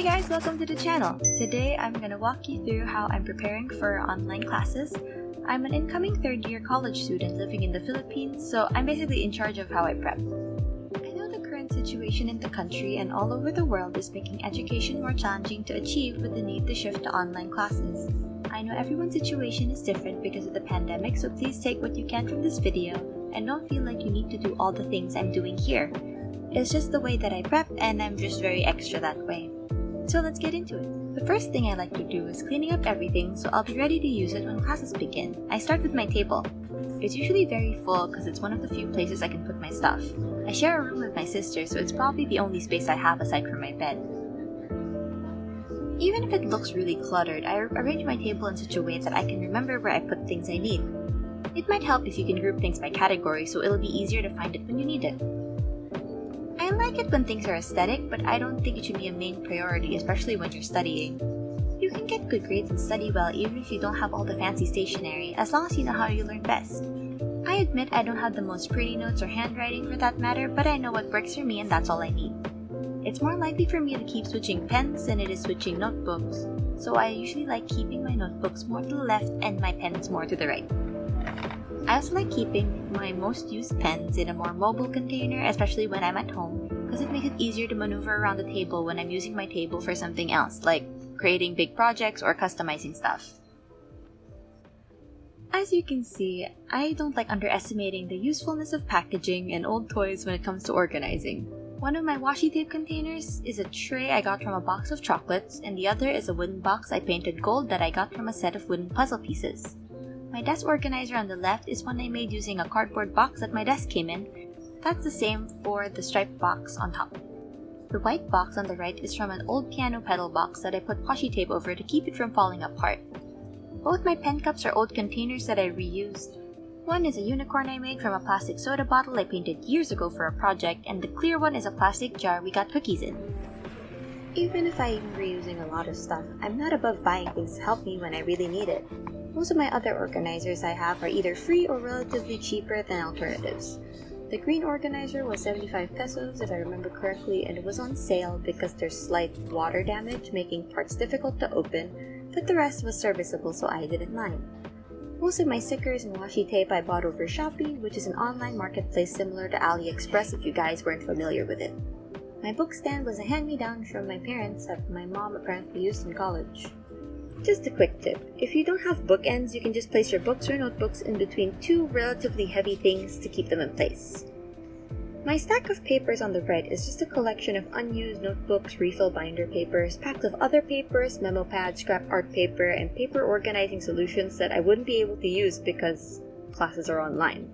guys, welcome to the channel. Today I'm gonna walk you through how I'm preparing for online classes. I'm an incoming third-year college student living in the Philippines, so I'm basically in charge of how I prep. I know the current situation in the country and all over the world is making education more challenging to achieve with the need to shift to online classes. I know everyone's situation is different because of the pandemic, so please take what you can from this video and don't feel like you need to do all the things I'm doing here. It's just the way that I prep, and I'm just very extra that way. So let's get into it. The first thing I like to do is cleaning up everything so I'll be ready to use it when classes begin. I start with my table. It's usually very full because it's one of the few places I can put my stuff. I share a room with my sister, so it's probably the only space I have aside from my bed. Even if it looks really cluttered, I arrange my table in such a way that I can remember where I put things I need. It might help if you can group things by category so it'll be easier to find it when you need it. I like it when things are aesthetic, but I don't think it should be a main priority, especially when you're studying. You can get good grades and study well even if you don't have all the fancy stationery, as long as you know how you learn best. I admit I don't have the most pretty notes or handwriting for that matter, but I know what works for me and that's all I need. It's more likely for me to keep switching pens than it is switching notebooks, so I usually like keeping my notebooks more to the left and my pens more to the right. I also like keeping my most used pens in a more mobile container, especially when I'm at home, because it makes it easier to maneuver around the table when I'm using my table for something else, like creating big projects or customizing stuff. As you can see, I don't like underestimating the usefulness of packaging and old toys when it comes to organizing. One of my washi tape containers is a tray I got from a box of chocolates, and the other is a wooden box I painted gold that I got from a set of wooden puzzle pieces. My desk organizer on the left is one I made using a cardboard box that my desk came in. That's the same for the striped box on top. The white box on the right is from an old piano pedal box that I put washi tape over to keep it from falling apart. Both my pen cups are old containers that I reused. One is a unicorn I made from a plastic soda bottle I painted years ago for a project, and the clear one is a plastic jar we got cookies in. Even if I am reusing a lot of stuff, I'm not above buying things to help me when I really need it. Most of my other organizers I have are either free or relatively cheaper than alternatives. The green organizer was 75 pesos if I remember correctly, and it was on sale because there's slight water damage making parts difficult to open, but the rest was serviceable so I didn't mind. Most of my stickers and washi tape I bought over Shopee, which is an online marketplace similar to AliExpress if you guys weren't familiar with it. My book stand was a hand-me-down from my parents that my mom apparently used in college. Just a quick tip, if you don't have bookends, you can just place your books or notebooks in between two relatively heavy things to keep them in place. My stack of papers on the right is just a collection of unused notebooks, refill binder papers, packs of other papers, memo pads, scrap art paper, and paper organizing solutions that I wouldn't be able to use because classes are online.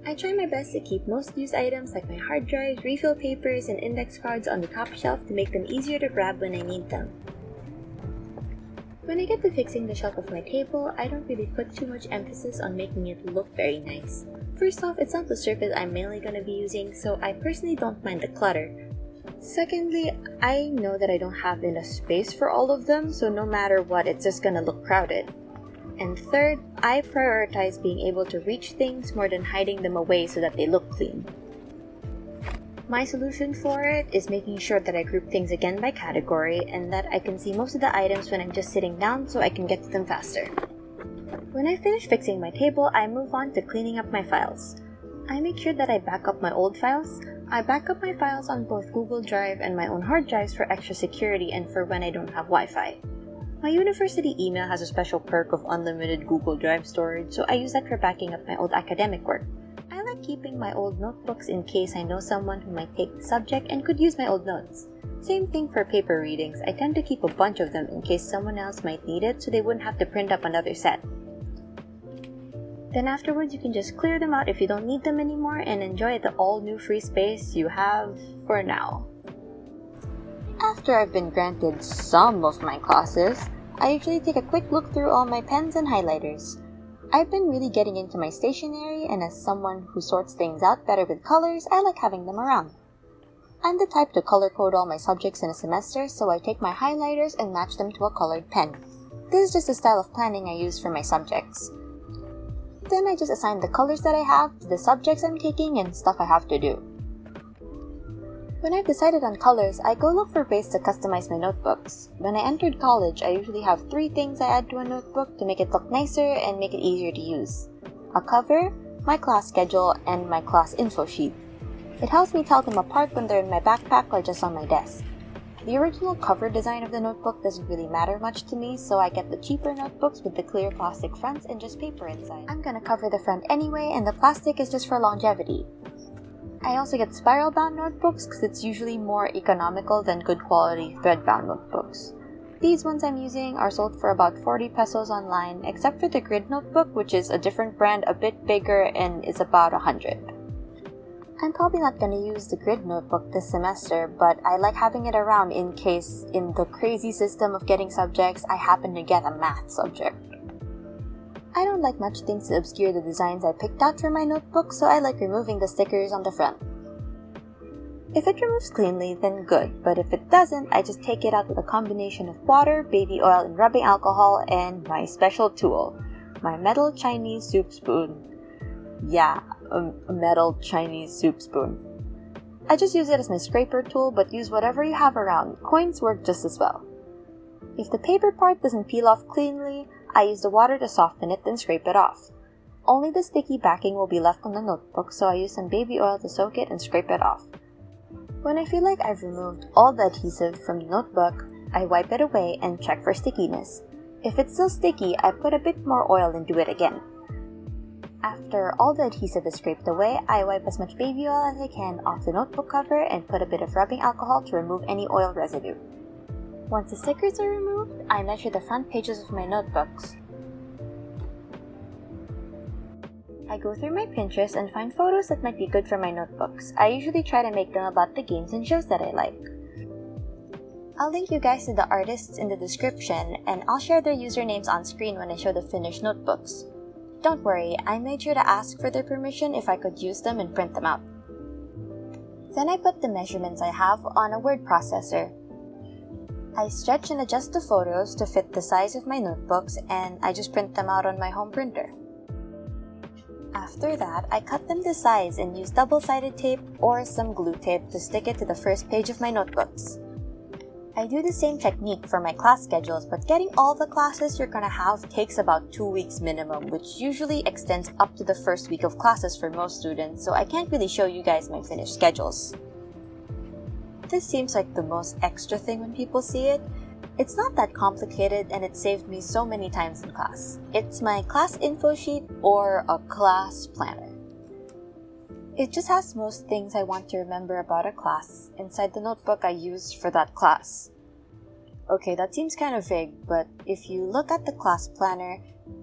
I try my best to keep most used items like my hard drives, refill papers, and index cards on the top shelf to make them easier to grab when I need them. When I get to fixing the shelf of my table, I don't really put too much emphasis on making it look very nice. First off, it's not the surface I'm mainly going to be using, so I personally don't mind the clutter. Secondly, I know that I don't have enough space for all of them, so no matter what, it's just going to look crowded. And third, I prioritize being able to reach things more than hiding them away so that they look clean. My solution for it is making sure that I group things again by category and that I can see most of the items when I'm just sitting down so I can get to them faster. When I finish fixing my table, I move on to cleaning up my files. I make sure that I back up my old files. I back up my files on both Google Drive and my own hard drives for extra security and for when I don't have Wi-Fi. My university email has a special perk of unlimited Google Drive storage, so I use that for backing up my old academic work. I like keeping my old notebooks in case I know someone who might take the subject and could use my old notes. Same thing for paper readings. I tend to keep a bunch of them in case someone else might need it so they wouldn't have to print up another set. Then afterwards you can just clear them out if you don't need them anymore and enjoy the all-new free space you have for now. After I've been granted some of my classes, I usually take a quick look through all my pens and highlighters. I've been really getting into my stationery, and as someone who sorts things out better with colors, I like having them around. I'm the type to color code all my subjects in a semester, so I take my highlighters and match them to a colored pen. This is just the style of planning I use for my subjects. Then I just assign the colors that I have to the subjects I'm taking and stuff I have to do. When I've decided on colors, I go look for ways to customize my notebooks. When I entered college, I usually have 3 things I add to a notebook to make it look nicer and make it easier to use. A cover, my class schedule, and my class info sheet. It helps me tell them apart when they're in my backpack or just on my desk. The original cover design of the notebook doesn't really matter much to me, so I get the cheaper notebooks with the clear plastic fronts and just paper inside. I'm gonna cover the front anyway, and the plastic is just for longevity. I also get spiral-bound notebooks because it's usually more economical than good quality thread-bound notebooks. These ones I'm using are sold for about 40 pesos online, except for the grid notebook, which is a different brand, a bit bigger, and is about 100. I'm probably not going to use the grid notebook this semester, but I like having it around in case, in the crazy system of getting subjects, I happen to get a math subject. I don't like much things to obscure the designs I picked out for my notebook, so I like removing the stickers on the front. If it removes cleanly, then good, but if it doesn't, I just take it out with a combination of water, baby oil, and rubbing alcohol, and my special tool, my metal Chinese soup spoon. Yeah, a metal Chinese soup spoon. I just use it as my scraper tool, but use whatever you have around. Coins work just as well. If the paper part doesn't peel off cleanly, I use the water to soften it and scrape it off. Only the sticky backing will be left on the notebook, so I use some baby oil to soak it and scrape it off. When I feel like I've removed all the adhesive from the notebook, I wipe it away and check for stickiness. If it's still sticky, I put a bit more oil and do it again. After all the adhesive is scraped away, I wipe as much baby oil as I can off the notebook cover and put a bit of rubbing alcohol to remove any oil residue. Once the stickers are removed, I measure the front pages of my notebooks. I go through my Pinterest and find photos that might be good for my notebooks. I usually try to make them about the games and shows that I like. I'll link you guys to the artists in the description, and I'll share their usernames on screen when I show the finished notebooks. Don't worry, I made sure to ask for their permission if I could use them and print them out. Then I put the measurements I have on a word processor. I stretch and adjust the photos to fit the size of my notebooks, and I just print them out on my home printer. After that, I cut them to size and use double-sided tape or some glue tape to stick it to the first page of my notebooks. I do the same technique for my class schedules, but getting all the classes you're gonna have takes about 2 weeks minimum, which usually extends up to the first week of classes for most students, so I can't really show you guys my finished schedules. This seems like the most extra thing when people see it. It's not that complicated, and it saved me so many times in class. It's my class info sheet or a class planner. It just has most things I want to remember about a class inside the notebook I used for that class. Okay, that seems kind of vague, but if you look at the class planner,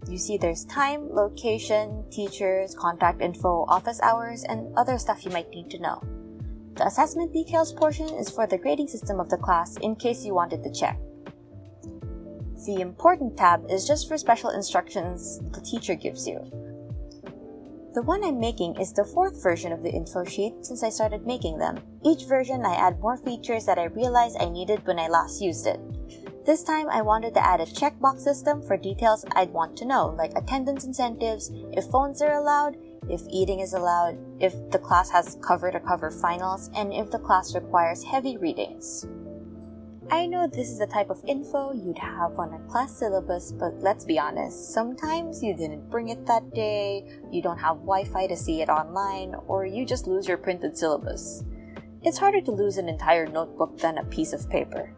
you see there's time, location, teachers, contact info, office hours, and other stuff you might need to know. The assessment details portion is for the grading system of the class in case you wanted to check. The important tab is just for special instructions the teacher gives you. The one I'm making is the 4th version of the info sheet since I started making them. Each version I add more features that I realized I needed when I last used it. This time I wanted to add a checkbox system for details I'd want to know, like attendance incentives, if phones are allowed, if eating is allowed, if the class has cover-to-cover finals, and if the class requires heavy readings. I know this is the type of info you'd have on a class syllabus, but let's be honest, sometimes you didn't bring it that day, you don't have Wi-Fi to see it online, or you just lose your printed syllabus. It's harder to lose an entire notebook than a piece of paper.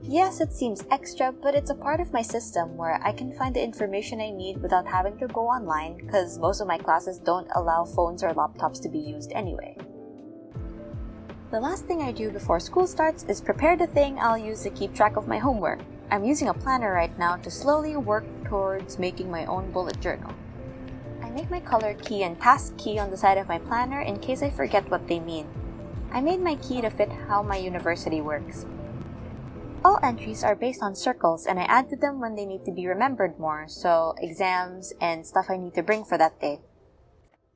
Yes, it seems extra, but it's a part of my system where I can find the information I need without having to go online because most of my classes don't allow phones or laptops to be used anyway. The last thing I do before school starts is prepare the thing I'll use to keep track of my homework. I'm using a planner right now to slowly work towards making my own bullet journal. I make my color key and task key on the side of my planner in case I forget what they mean. I made my key to fit how my university works. All entries are based on circles, and I add to them when they need to be remembered more, so exams and stuff I need to bring for that day.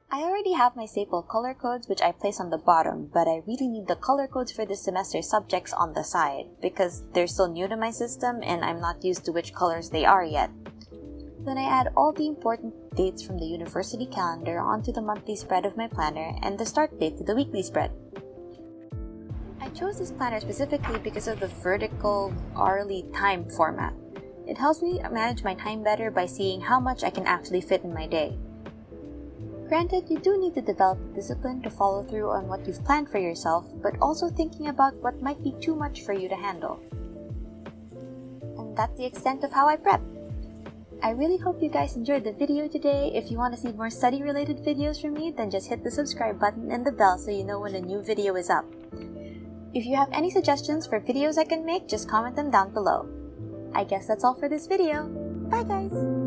I already have my staple color codes which I place on the bottom, but I really need the color codes for this semester's subjects on the side, because they're still new to my system and I'm not used to which colors they are yet. Then I add all the important dates from the university calendar onto the monthly spread of my planner and the start date to the weekly spread. I chose this planner specifically because of the vertical hourly time format. It helps me manage my time better by seeing how much I can actually fit in my day. Granted, you do need to develop the discipline to follow through on what you've planned for yourself, but also thinking about what might be too much for you to handle. And that's the extent of how I prep. I really hope you guys enjoyed the video today. If you want to see more study-related videos from me, then just hit the subscribe button and the bell so you know when a new video is up. If you have any suggestions for videos I can make, just comment them down below. I guess that's all for this video. Bye guys!